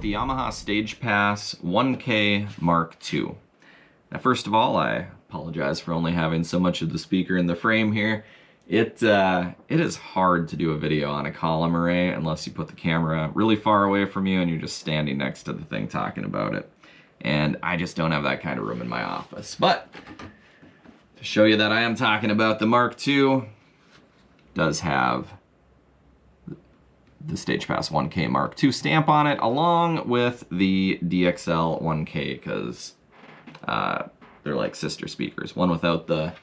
the Yamaha Stagepas 1K Mark II. Now first of all, I apologize for only having so much of the speaker in the frame here. It is hard to do a video on a column array unless you put the camera really far away from you and you're just standing next to the thing talking about it. And I just don't have that kind of room in my office. But to show you that I am talking about the Mark II, does have the Stagepas 1K Mark II stamp on it, along with the DXL 1K, because they're like sister speakers. One without the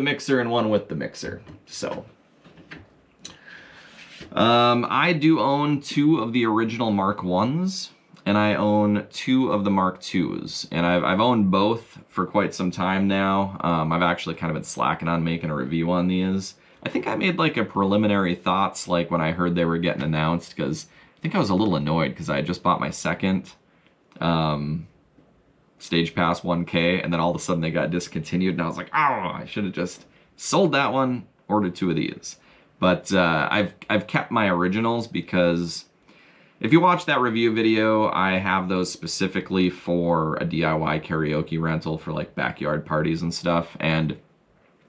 mixer and one with the mixer. So I do own 2 of the original Mark I's, and I own 2 of the Mark II's, and I've owned both for quite some time now. I've actually kind of been slacking on making a review on these. I think I made like a preliminary thoughts like when I heard they were getting announced, because I think I was a little annoyed because I had just bought my second Stagepas 1K, and then all of a sudden they got discontinued, and I was like, oh, I should have just sold that one, ordered 2 of these. But I've kept my originals because if you watch that review video, I have those specifically for a DIY karaoke rental for like backyard parties and stuff, and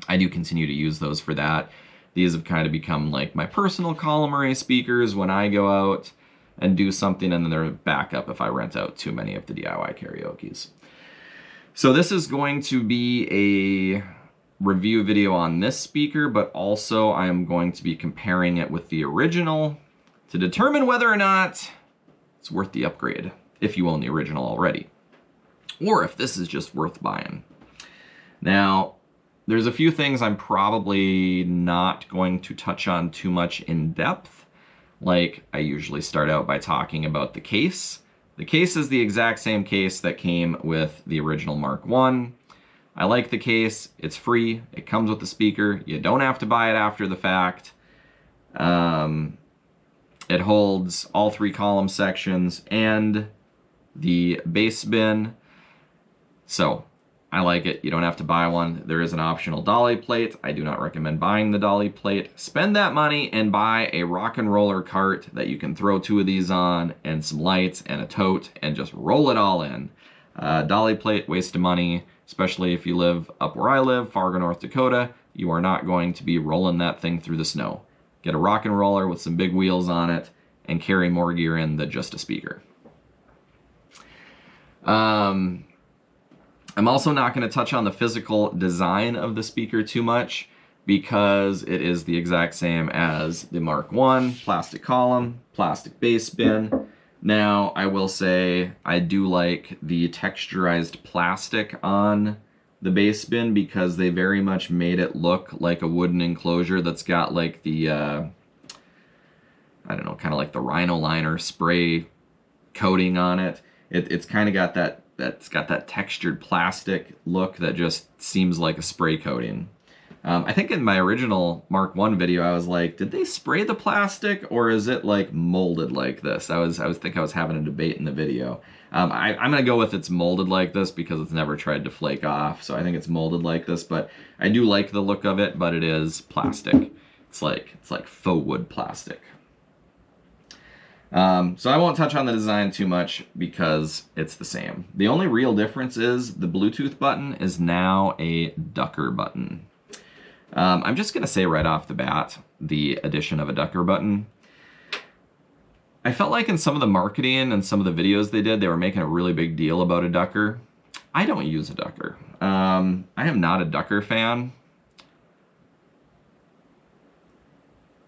I do continue to use those for that. These have kind of become like my personal column array speakers when I go out and do something, and then they're backup if I rent out too many of the DIY karaoke's. So this is going to be a review video on this speaker, but also I am going to be comparing it with the original to determine whether or not it's worth the upgrade if you own the original already, or if this is just worth buying. Now, there's a few things I'm probably not going to touch on too much in depth. Like, I usually start out by talking about the case. The case is the exact same case that came with the original Mark I. I like the case. It's free. It comes with the speaker. You don't have to buy it after the fact. It holds all 3 column sections and the bass bin. So I like it. You don't have to buy one. There is an optional dolly plate. I do not recommend buying the dolly plate. Spend that money and buy a rock and roller cart that you can throw 2 of these on, and some lights and a tote, and just roll it all in. Dolly plate, waste of money, especially if you live up where I live, Fargo, North Dakota. You are not going to be rolling that thing through the snow. Get a rock and roller with some big wheels on it and carry more gear in than just a speaker. I'm also not going to touch on the physical design of the speaker too much, because it is the exact same as the Mark I, plastic column, plastic bass bin. Now, I will say I do like the texturized plastic on the bass bin, because they very much made it look like a wooden enclosure that's got like the, I don't know, kind of like the Rhino Liner spray coating on it. It's kind of got that's got that textured plastic look that just seems like a spray coating. I think in my original Mark I video, I was like, did they spray the plastic, or is it like molded like this? I think I was having a debate in the video. I'm gonna go with it's molded like this because it's never tried to flake off, so I think it's molded like this. But I do like the look of it, but it is plastic. It's like faux wood plastic. So I won't touch on the design too much because it's the same. The only real difference is the Bluetooth button is now a ducker button. I'm just going to say right off the bat, the addition of a ducker button. I felt like in some of the marketing and some of the videos they did, they were making a really big deal about a ducker. I don't use a ducker. I am not a ducker fan.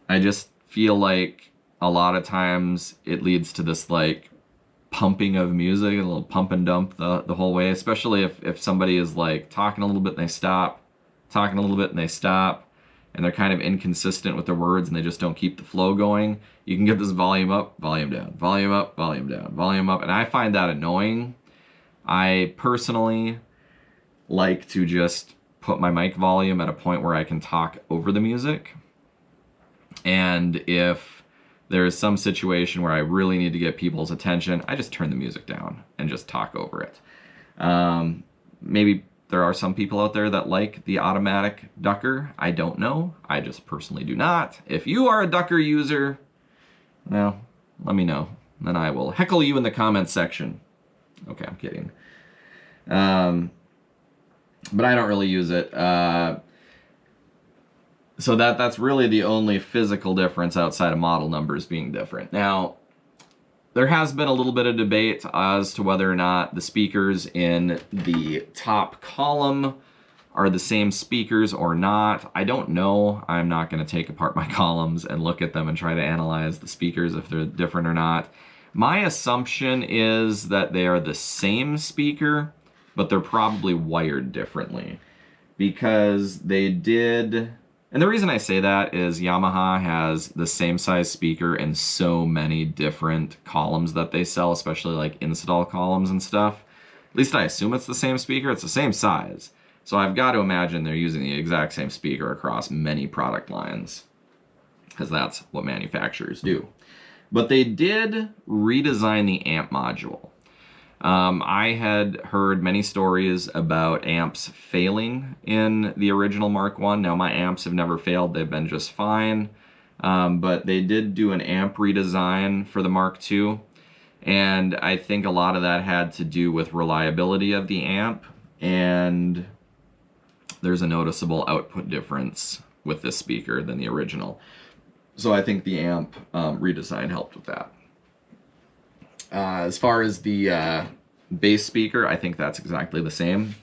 I just feel like a lot of times it leads to this like pumping of music, a little pump and dump the whole way, especially if somebody is like talking a little bit and they stop, talking a little bit and they stop, and they're kind of inconsistent with their words and they just don't keep the flow going. You can get this volume up, volume down, volume up, volume down, volume up, and I find that annoying. I personally like to just put my mic volume at a point where I can talk over the music. And if there is some situation where I really need to get people's attention, I just turn the music down and just talk over it. Maybe there are some people out there that like the automatic ducker. I don't know. I just personally do not. If you are a ducker user, well, let me know. then I will heckle you in the comments section. Okay, I'm kidding. But I don't really use it. So that's really the only physical difference outside of model numbers being different. Now, there has been a little bit of debate as to whether or not the speakers in the top column are the same speakers or not. I don't know. I'm not going to take apart my columns and look at them and try to analyze the speakers if they're different or not. My assumption is that they are the same speaker, but they're probably wired differently, because they did... And the reason I say that is Yamaha has the same size speaker in so many different columns that they sell, especially like install columns and stuff. At least I assume it's the same speaker. It's the same size. So I've got to imagine they're using the exact same speaker across many product lines, because that's what manufacturers do. But they did redesign the amp module. I had heard many stories about amps failing in the original Mark I. Now, my amps have never failed. They've been just fine. But they did do an amp redesign for the Mark II. And I think a lot of that had to do with reliability of the amp. And there's a noticeable output difference with this speaker than the original. So I think the amp redesign helped with that. As far as the bass speaker, I think that's exactly the same.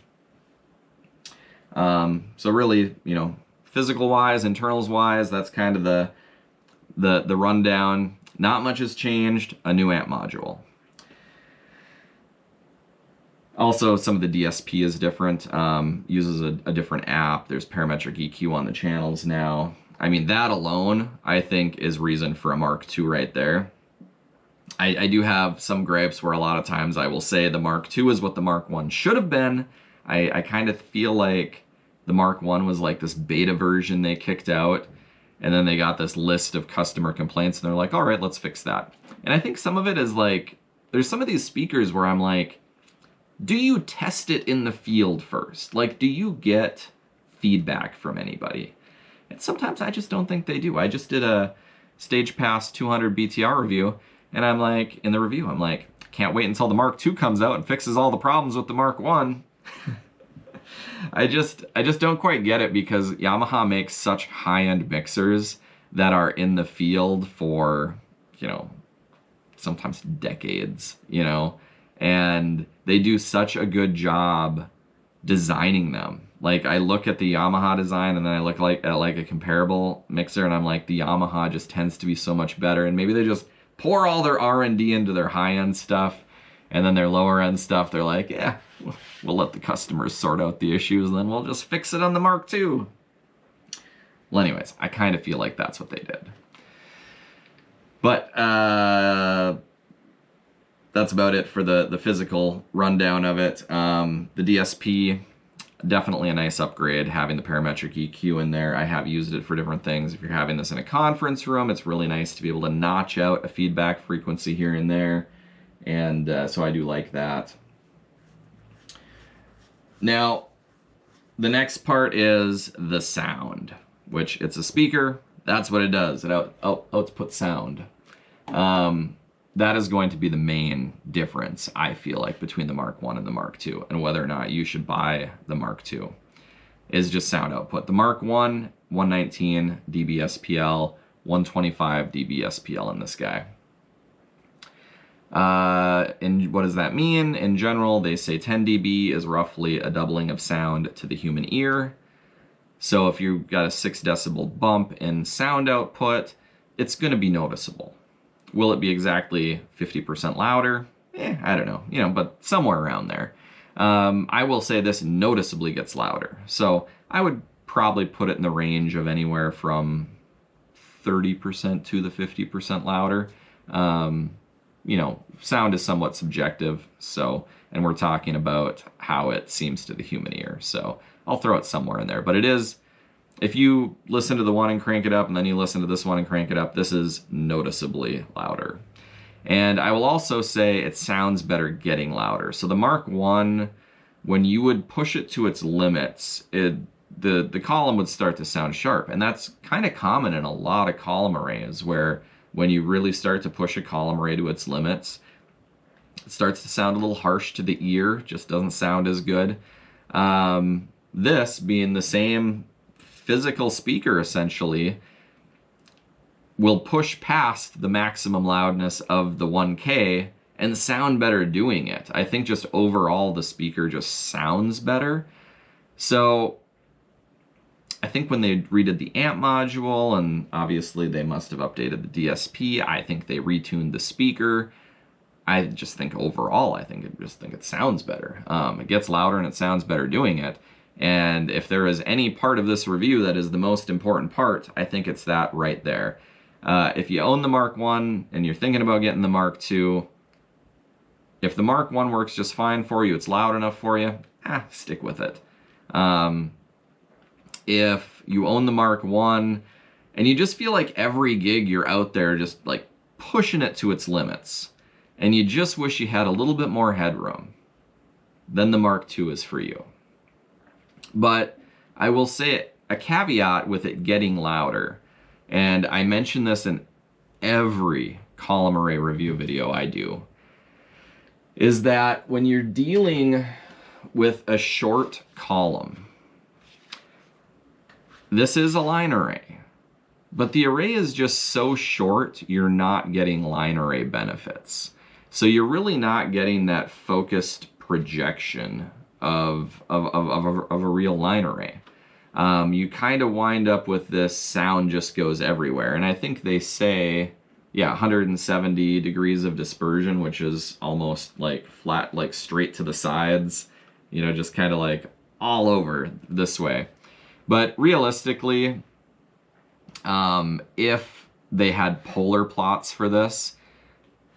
So really, you know, physical-wise, internals-wise, that's kind of the rundown. Not much has changed. A new amp module. Also, some of the DSP is different. Uses a different app. There's parametric EQ on the channels now. I mean, that alone, I think, is reason for a Mark II right there. I do have some gripes where a lot of times I will say the Mark II is what the Mark I should have been. I kind of feel like the Mark I was like this beta version they kicked out, and then they got this list of customer complaints, and they're like, all right, let's fix that. And I think some of it is like, there's some of these speakers where I'm like, do you test it in the field first? Like, do you get feedback from anybody? And sometimes I just don't think they do. I just did a Stagepas 200 BTR review, and I'm like, in the review, I'm like, can't wait until the Mark II comes out and fixes all the problems with the Mark I. I just don't quite get it, because Yamaha makes such high-end mixers that are in the field for, you know, sometimes decades, you know, and they do such a good job designing them. Like, I look at the Yamaha design, and then I look at a comparable mixer, and I'm like, the Yamaha just tends to be so much better, and maybe they just pour all their R&D into their high-end stuff, and then their lower-end stuff, they're like, yeah, we'll let the customers sort out the issues, and then we'll just fix it on the Mark II. Well, anyways, I kind of feel like that's what they did. But that's about it for the physical rundown of it. The DSP, definitely a nice upgrade, having the parametric EQ in there. I have used it for different things. If you're having this in a conference room, it's really nice to be able to notch out a feedback frequency here and there. And so I do like that. Now, the next part is the sound, which it's a speaker. That's what it does. It outputs sound. That is going to be the main difference, I feel like, between the Mark I and the Mark II, and whether or not you should buy the Mark II, is just sound output. The Mark I, 119 dB SPL, 125 dB SPL in this guy. And what does that mean? In general, they say 10 dB is roughly a doubling of sound to the human ear. So if you've got a 6 decibel bump in sound output, it's going to be noticeable. Will it be exactly 50% louder? I don't know, you know, but somewhere around there. I will say this noticeably gets louder. So I would probably put it in the range of anywhere from 30% to the 50% louder. You know, sound is somewhat subjective, so, and we're talking about how it seems to the human ear. So I'll throw it somewhere in there, but it is, if you listen to the one and crank it up, and then you listen to this one and crank it up, this is noticeably louder. And I will also say it sounds better getting louder. So the Mark I, when you would push it to its limits, the column would start to sound sharp. And that's kind of common in a lot of column arrays, where when you really start to push a column array to its limits. It starts to sound a little harsh to the ear, just doesn't sound as good. This, being the same physical speaker essentially, will push past the maximum loudness of the 1K and sound better doing it. I think just overall the speaker just sounds better. So I think when they redid the amp module, and obviously they must have updated the DSP, I think they retuned the speaker. I just think overall, I think it sounds better. It gets louder and it sounds better doing it. And if there is any part of this review that is the most important part, I think it's that right there. If you own the Mark I and you're thinking about getting the Mark II, if the Mark I works just fine for you, it's loud enough for you, stick with it. If you own the Mark I and you just feel like every gig you're out there just like pushing it to its limits, and you just wish you had a little bit more headroom, then the Mark II is for you. But I will say a caveat with it getting louder, and I mention this in every column array review video I do, is that when you're dealing with a short column, this is a line array, but the array is just so short, you're not getting line array benefits. So you're really not getting that focused projection of a real line array. You kind of wind up with this sound just goes everywhere. And I think they say, 170 degrees of dispersion, which is almost like flat, like straight to the sides, just kind of like all over this way. But realistically, if they had polar plots for this,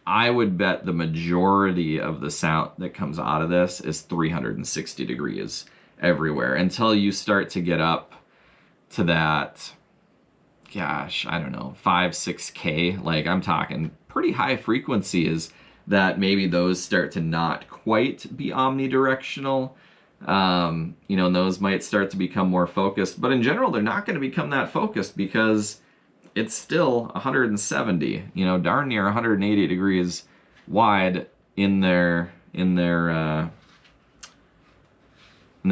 I would bet the majority of the sound that comes out of this is 360 degrees everywhere until you start to get up to that, gosh, I don't know, 5-6K. Like I'm talking pretty high frequencies that maybe those start to not quite be omnidirectional. And those might start to become more focused, but in general, they're not going to become that focused because it's still 170, darn near 180 degrees wide in their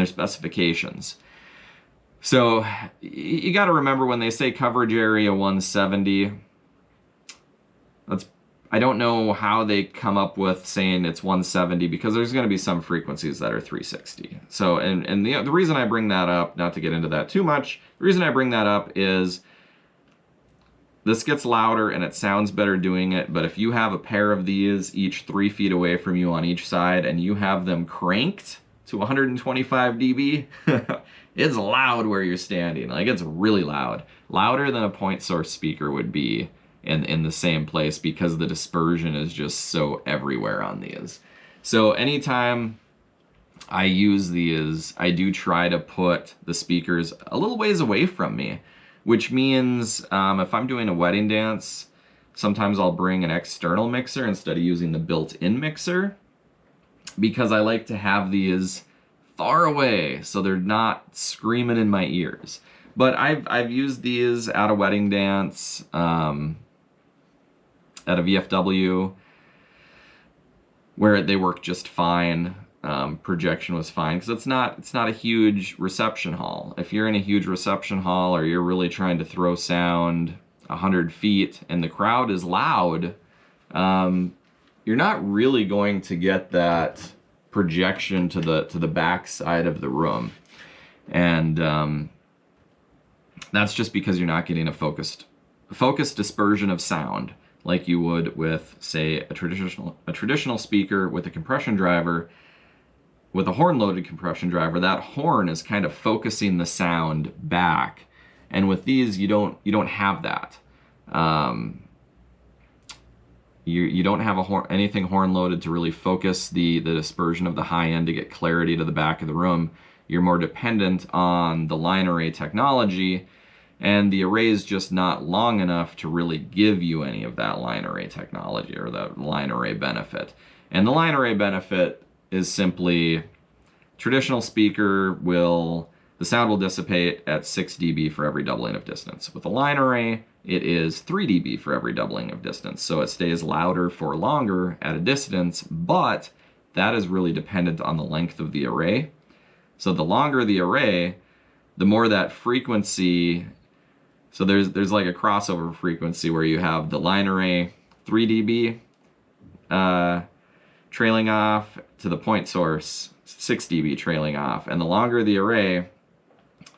specifications. So you got to remember when they say coverage area 170, I don't know how they come up with saying it's 170 because there's going to be some frequencies that are 360. So, and the reason I bring that up, not to get into that too much, the reason I bring that up is this gets louder and it sounds better doing it, but if you have a pair of these each 3 feet away from you on each side and you have them cranked to 125 dB, it's loud where you're standing. Like it's really loud. Louder than a point source speaker would be in the same place because the dispersion is just so everywhere on these. So anytime I use these, I do try to put the speakers a little ways away from me, which means if I'm doing a wedding dance, sometimes I'll bring an external mixer instead of using the built-in mixer because I like to have these far away so they're not screaming in my ears. But I've used these at a wedding dance, at a VFW, where they work just fine. Projection was fine because it's not a huge reception hall. If you're in a huge reception hall or you're really trying to throw sound 100 feet and the crowd is loud, you're not really going to get that projection to the back side of the room, and that's just because you're not getting a focused dispersion of sound like you would with, say, a traditional speaker with a compression driver. With a horn-loaded compression driver, that horn is kind of focusing the sound back, and with these, you don't have that. You don't have anything horn-loaded to really focus the dispersion of the high end to get clarity to the back of the room. You're more dependent on the line array technology, and the array is just not long enough to really give you any of that line array technology or the line array benefit. And the line array benefit is simply traditional speaker will the sound will dissipate at 6 dB for every doubling of distance. With a line array, it is 3 dB for every doubling of distance. So it stays louder for longer at a distance, but that is really dependent on the length of the array. So the longer the array, the more that frequency, so there's like a crossover frequency where you have the line array 3 dB trailing off to the point source 6 dB trailing off, and the longer the array,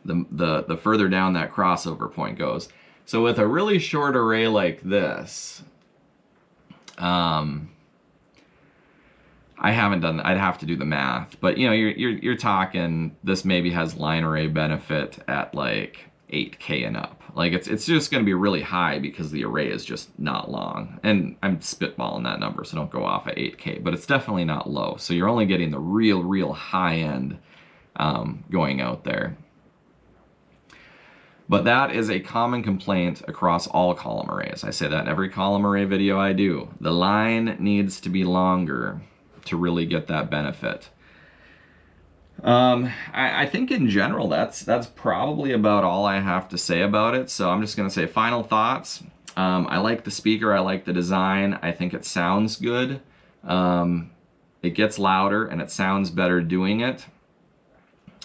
the further down that crossover point goes. So with a really short array like this, I haven't done, I'd have to do the math, but you know, you're talking, this maybe has line array benefit at like 8K and up. Like it's just going to be really high because the array is just not long. And I'm spitballing that number, so don't go off at 8K, but it's definitely not low. So you're only getting the real high end going out there. But that is a common complaint across all column arrays. I say that in every column array video I do. The line needs to be longer to really get that benefit. I think in general that's probably about all I have to say about it. So I'm just gonna say final thoughts. I like the speaker, I like the design, I think it sounds good. It gets louder and it sounds better doing it.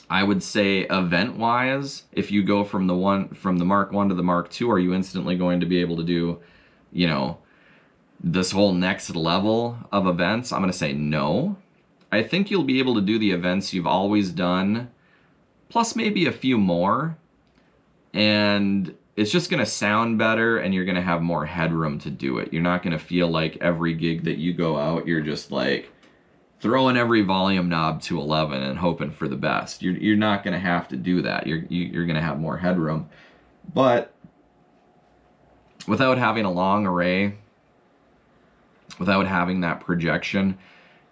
I would say event-wise, if you go from the Mark I to the Mark II, are you instantly going to be able to do, you know, this whole next level of events? I'm going to say no. I think you'll be able to do the events you've always done, plus maybe a few more, and it's just going to sound better and you're going to have more headroom to do it. You're not going to feel like every gig that you go out, you're just like throwing every volume knob to 11 and hoping for the best. You're not going to have to do that. You're going to have more headroom. But without having a long array, without having that projection,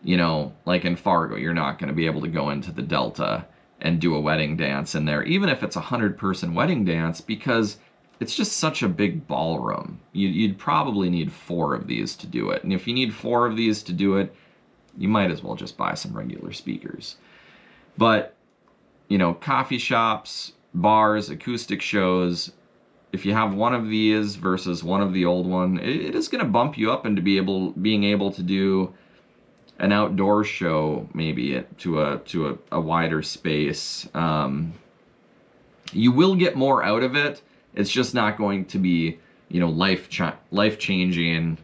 you know, like in Fargo, you're not going to be able to go into the Delta and do a wedding dance in there, even if it's a 100-person wedding dance, because it's just such a big ballroom. You'd probably need 4 of these to do it. And if you need 4 of these to do it, you might as well just buy some regular speakers. But, you know, coffee shops, bars, acoustic shows, if you have one of these versus one of the old one, it is going to bump you up into being able to do an outdoor show, maybe to a wider space. You will get more out of it. It's just not going to be, you know, life-changing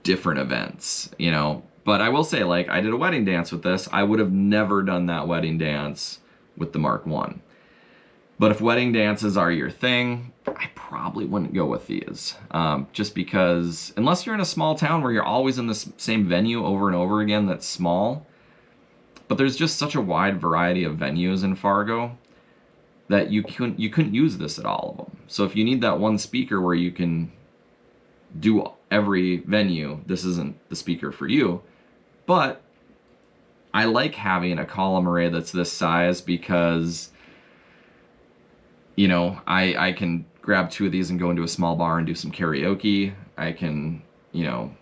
different events, you know. But I will say, like, I did a wedding dance with this. I would have never done that wedding dance with the Mark I. But if wedding dances are your thing, I probably wouldn't go with these. Just because, unless you're in a small town where you're always in the same venue over and over again that's small, but there's just such a wide variety of venues in Fargo that you couldn't use this at all of them. So if you need that one speaker where you can do every venue, this isn't the speaker for you. But I like having a column array that's this size because, you know, I can grab 2 of these and go into a small bar and do some karaoke. I can, you know,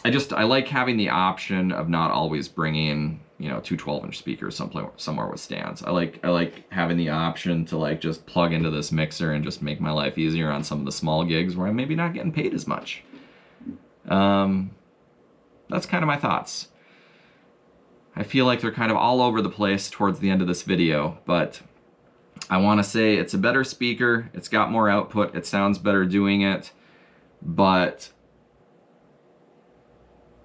I like having the option of not always bringing, you know, 2 12-inch speakers somewhere with stands. I like having the option to like just plug into this mixer and just make my life easier on some of the small gigs where I'm maybe not getting paid as much. That's kind of my thoughts. I feel like they're kind of all over the place towards the end of this video, but I want to say it's a better speaker. It's got more output. It sounds better doing it, but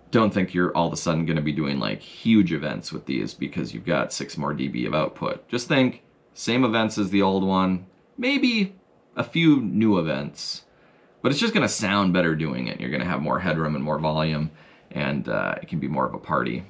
don't think you're all of a sudden going to be doing like huge events with these because you've got 6 more dB of output. Just think same events as the old one, maybe a few new events, but it's just going to sound better doing it. You're going to have more headroom and more volume, and it can be more of a party.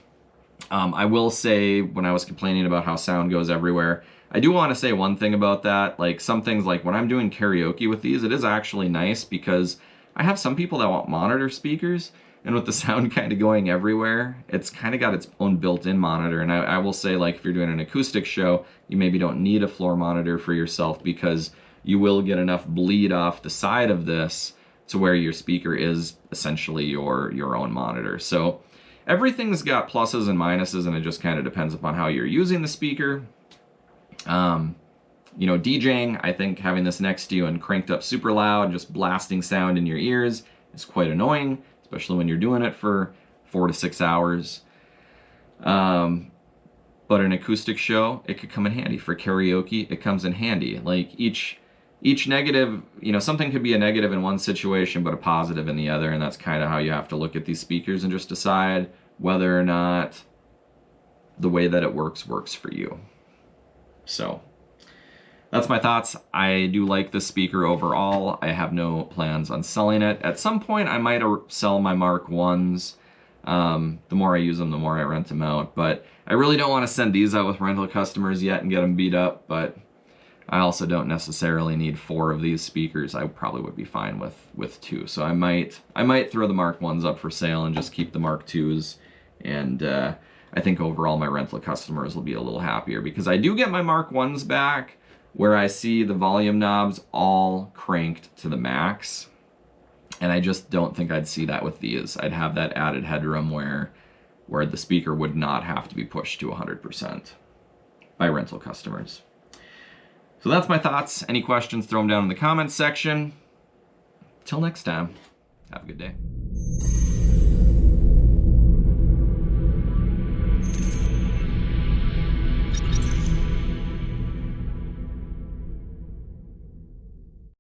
I will say, when I was complaining about how sound goes everywhere, I do want to say one thing about that. Like some things, like when I'm doing karaoke with these, it is actually nice because I have some people that want monitor speakers, and with the sound kind of going everywhere, it's kind of got its own built-in monitor. And I will say, like, if you're doing an acoustic show, you maybe don't need a floor monitor for yourself because you will get enough bleed off the side of this to where your speaker is essentially your own monitor. So everything's got pluses and minuses, and it just kind of depends upon how you're using the speaker. You know, DJing, I think having this next to you and cranked up super loud, just blasting sound in your ears is quite annoying, especially when you're doing it for 4 to 6 hours. But an acoustic show, it could come in handy. For karaoke, it comes in handy. Like each negative, you know, something could be a negative in one situation, but a positive in the other, and that's kind of how you have to look at these speakers and just decide whether or not the way that it works for you. So that's my thoughts. I do like this speaker overall. I have no plans on selling it. At some point, I might sell my Mark 1s. The more I use them, the more I rent them out. But I really don't want to send these out with rental customers yet and get them beat up. But I also don't necessarily need 4 of these speakers. I probably would be fine with 2. So I might throw the Mark 1s up for sale and just keep the Mark 2s. And I think overall my rental customers will be a little happier, because I do get my Mark 1s back where I see the volume knobs all cranked to the max. And I just don't think I'd see that with these. I'd have that added headroom where the speaker would not have to be pushed to 100% by rental customers. So that's my thoughts. Any questions, throw them down in the comments section. Till next time, have a good day.